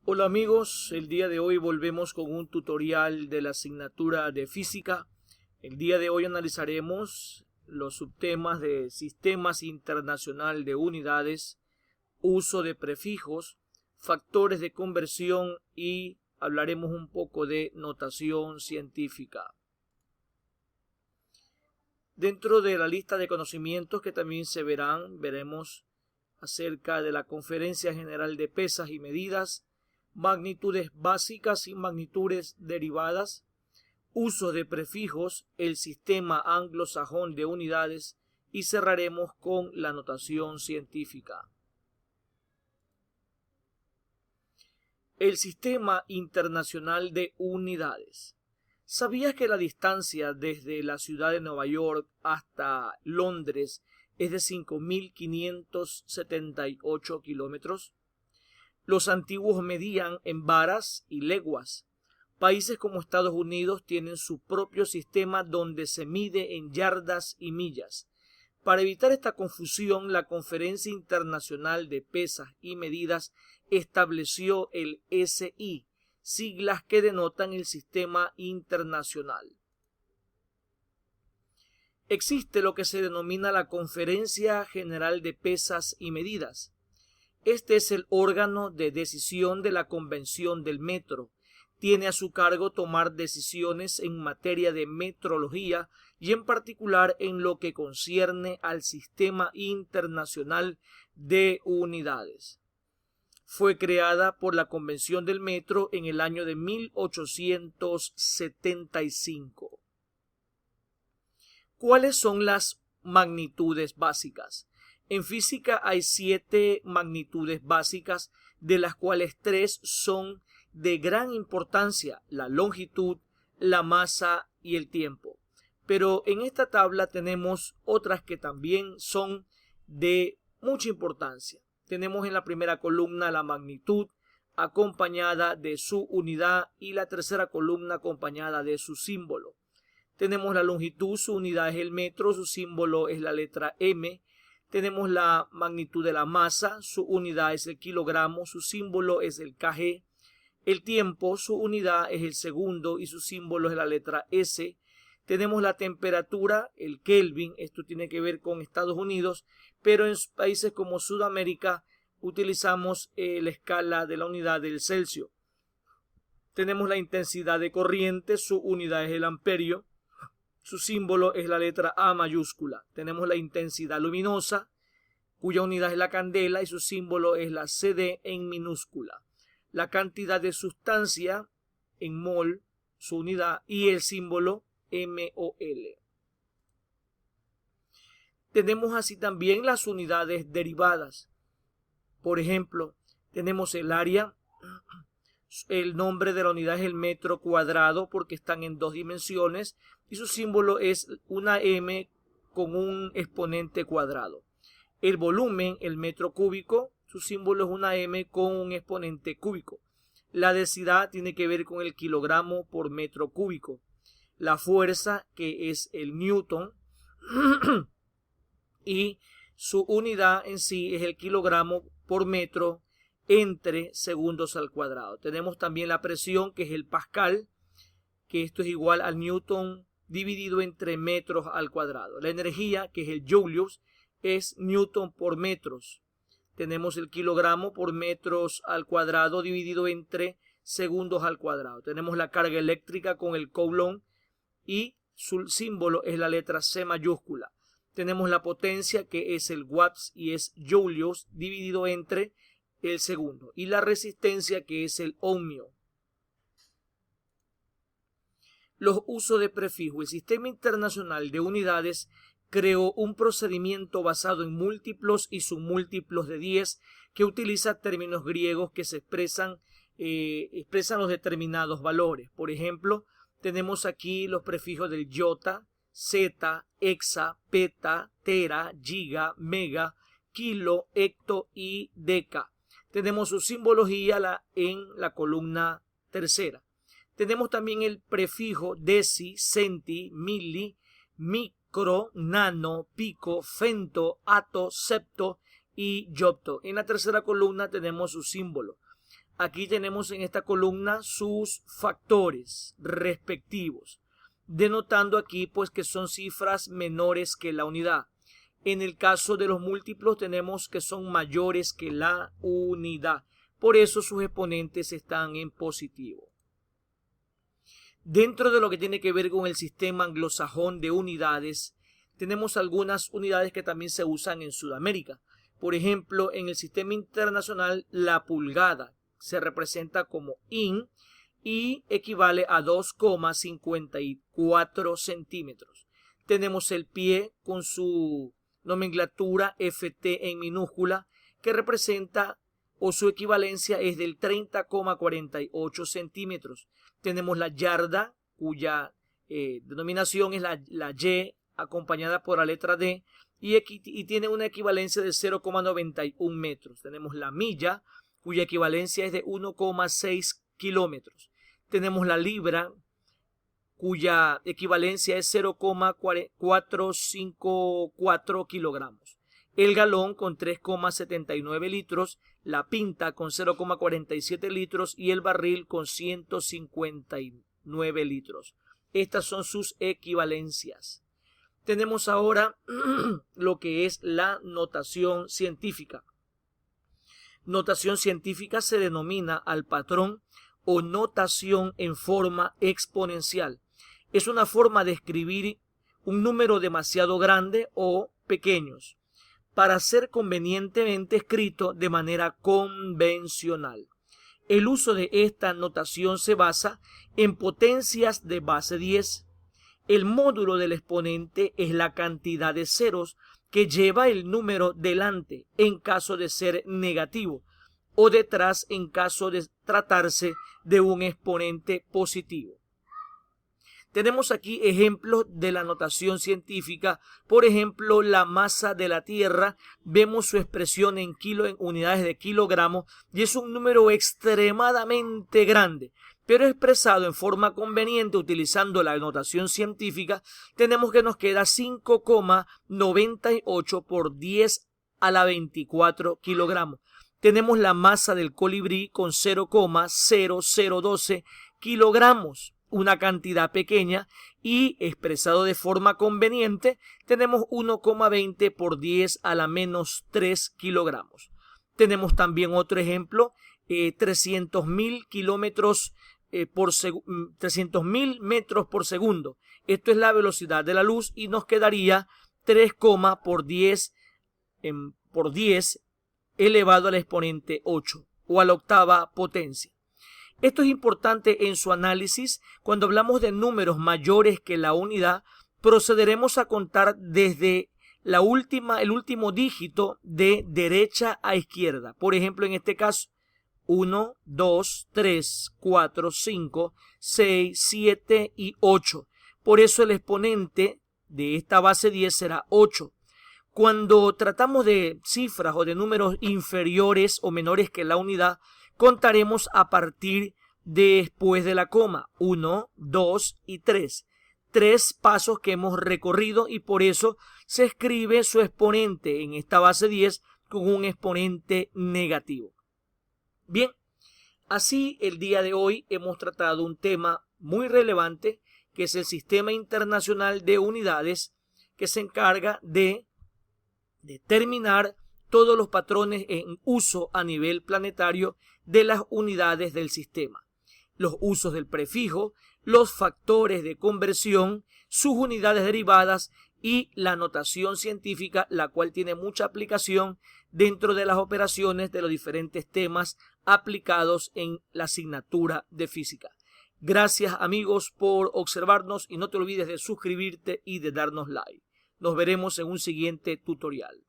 Hola amigos, el día de hoy volvemos con un tutorial de la asignatura de física. El día de hoy analizaremos los subtemas de sistemas internacional de unidades, uso de prefijos, factores de conversión y hablaremos un poco de notación científica. Dentro de la lista de conocimientos que también se veremos acerca de la Conferencia General de Pesas y Medidas, magnitudes básicas y magnitudes derivadas, uso de prefijos, el sistema anglosajón de unidades y cerraremos con la notación científica. El sistema internacional de unidades. ¿Sabías que la distancia desde la ciudad de Nueva York hasta Londres es de 5.578 kilómetros? Los antiguos medían en varas y leguas. Países como Estados Unidos tienen su propio sistema donde se mide en yardas y millas. Para evitar esta confusión, la Conferencia Internacional de Pesas y Medidas estableció el SI, siglas que denotan el sistema internacional. Existe lo que se denomina la Conferencia General de Pesas y Medidas. Este es el órgano de decisión de la Convención del Metro. Tiene a su cargo tomar decisiones en materia de metrología y en particular en lo que concierne al sistema internacional de unidades. Fue creada por la Convención del Metro en el año de 1875. ¿Cuáles son las magnitudes básicas? En física hay 7 magnitudes básicas, de las cuales 3 son de gran importancia: la longitud, la masa y el tiempo. Pero en esta tabla tenemos otras que también son de mucha importancia. Tenemos en la primera columna la magnitud acompañada de su unidad y la tercera columna acompañada de su símbolo. Tenemos la longitud, su unidad es el metro, su símbolo es la letra M. Tenemos la magnitud de la masa, su unidad es el kilogramo, su símbolo es el kg. El tiempo, su unidad es el segundo y su símbolo es la letra S. Tenemos la temperatura, el Kelvin, esto tiene que ver con Estados Unidos, pero en países como Sudamérica utilizamos la escala de la unidad del Celsius. Tenemos la intensidad de corriente, su unidad es el amperio. Su símbolo es la letra A mayúscula. Tenemos la intensidad luminosa, cuya unidad es la candela y su símbolo es la CD en minúscula. La cantidad de sustancia en mol, su unidad, y el símbolo MOL. Tenemos así también las unidades derivadas. Por ejemplo, tenemos el área. El nombre de la unidad es el metro cuadrado porque están en 2 dimensiones y su símbolo es una M con un exponente cuadrado. El volumen, el metro cúbico, su símbolo es una M con un exponente cúbico. La densidad tiene que ver con el kilogramo por metro cúbico. La fuerza, que es el newton, y su unidad en sí es el kilogramo por metro entre segundos al cuadrado. Tenemos también la presión, que es el pascal, que esto es igual al newton dividido entre metros al cuadrado. La energía, que es el joules, es newton por metros. Tenemos el kilogramo por metros al cuadrado dividido entre segundos al cuadrado. Tenemos la carga eléctrica con el coulomb y su símbolo es la letra C mayúscula. Tenemos la potencia, que es el watts y es joules dividido entre el segundo, y la resistencia, que es el ohmio. Los usos de prefijo. El Sistema Internacional de Unidades creó un procedimiento basado en múltiplos y submúltiplos de 10 que utiliza términos griegos que se expresan los determinados valores. Por ejemplo, tenemos aquí los prefijos del iota, zeta, hexa, peta, tera, giga, mega, kilo, hecto y deca. Tenemos su simbología en la columna tercera. Tenemos también el prefijo deci, centi, mili, micro, nano, pico, femto, ato, septo y yopto. En la tercera columna tenemos su símbolo. aquí tenemos en esta columna sus factores respectivos, denotando aquí pues que son cifras menores que la unidad. En el caso de los múltiplos tenemos que son mayores que la unidad. Por eso sus exponentes están en positivo. Dentro de lo que tiene que ver con el sistema anglosajón de unidades, tenemos algunas unidades que también se usan en Sudamérica. Por ejemplo, en el sistema internacional, la pulgada se representa como IN y equivale a 2,54 centímetros. Tenemos el pie con su nomenclatura FT en minúscula, que representa o su equivalencia es del 30,48 centímetros. Tenemos la yarda, cuya denominación es la Y acompañada por la letra D y tiene una equivalencia de 0,91 metros. Tenemos la milla, cuya equivalencia es de 1,6 kilómetros. Tenemos la libra, cuya equivalencia es 0,454 kilogramos. El galón con 3,79 litros, la pinta con 0,47 litros y el barril con 159 litros. Estas son sus equivalencias. Tenemos ahora lo que es la notación científica. Notación científica se denomina al patrón o notación en forma exponencial. Es una forma de escribir un número demasiado grande o pequeños para ser convenientemente escrito de manera convencional. El uso de esta notación se basa en potencias de base 10. El módulo del exponente es la cantidad de ceros que lleva el número delante en caso de ser negativo o detrás en caso de tratarse de un exponente positivo. Tenemos aquí ejemplos de la notación científica. Por ejemplo, la masa de la Tierra, vemos su expresión en unidades de kilogramos y es un número extremadamente grande. Pero expresado en forma conveniente utilizando la notación científica, tenemos que nos queda 5,98 por 10 a la 24 kilogramos. Tenemos la masa del colibrí con 0,0012 kilogramos, una cantidad pequeña, y expresado de forma conveniente, tenemos 1,20 por 10 a la menos 3 kilogramos. Tenemos también otro ejemplo, 300.000 kilómetros 300.000 metros por segundo. Esto es la velocidad de la luz y nos quedaría 3, por 10 elevado al exponente 8 o a la octava potencia. Esto es importante en su análisis. Cuando hablamos de números mayores que la unidad, procederemos a contar desde el último dígito de derecha a izquierda. Por ejemplo, en este caso, 1, 2, 3, 4, 5, 6, 7 y 8. Por eso el exponente de esta base 10 será 8. Cuando tratamos de cifras o de números inferiores o menores que la unidad, contaremos a partir después de la coma. 1, 2 y 3. 3 pasos que hemos recorrido y por eso se escribe su exponente en esta base 10 con un exponente negativo. Bien, así el día de hoy hemos tratado un tema muy relevante que es el Sistema Internacional de Unidades, que se encarga de determinar todos los patrones en uso a nivel planetario de las unidades del sistema, los usos del prefijo, los factores de conversión, sus unidades derivadas y la notación científica, la cual tiene mucha aplicación dentro de las operaciones de los diferentes temas aplicados en la asignatura de física. Gracias amigos por observarnos y no te olvides de suscribirte y de darnos like. Nos veremos en un siguiente tutorial.